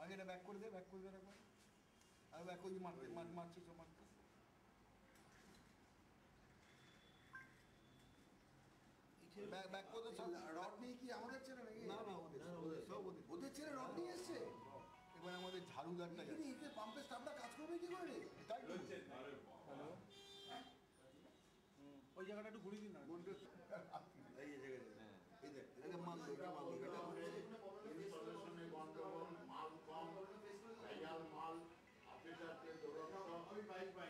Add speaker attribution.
Speaker 1: আগে এটা ব্যাক করে দে একবার আর ব্যাক ওই মারছিস মারছিস ব্যাক করে
Speaker 2: রড নিয়ে কি আমাদের ছেলে নাকি?
Speaker 1: না না
Speaker 2: ওদের ছেলে রড নিয়ে এসছে।
Speaker 1: এবার আমাদের ঝাড়ুদারটা
Speaker 2: যাচ্ছে পাম্পের স্টাফটা কাজ করবে কি করে?
Speaker 1: তাই তো
Speaker 3: হ্যালো ওই জায়গাটা একটু ঘুরিয়ে দিন না।
Speaker 2: এই জায়গাটা এই দেখ এটা মাল এটা মাল
Speaker 4: মাল কম মাল আপনি বাইক পাই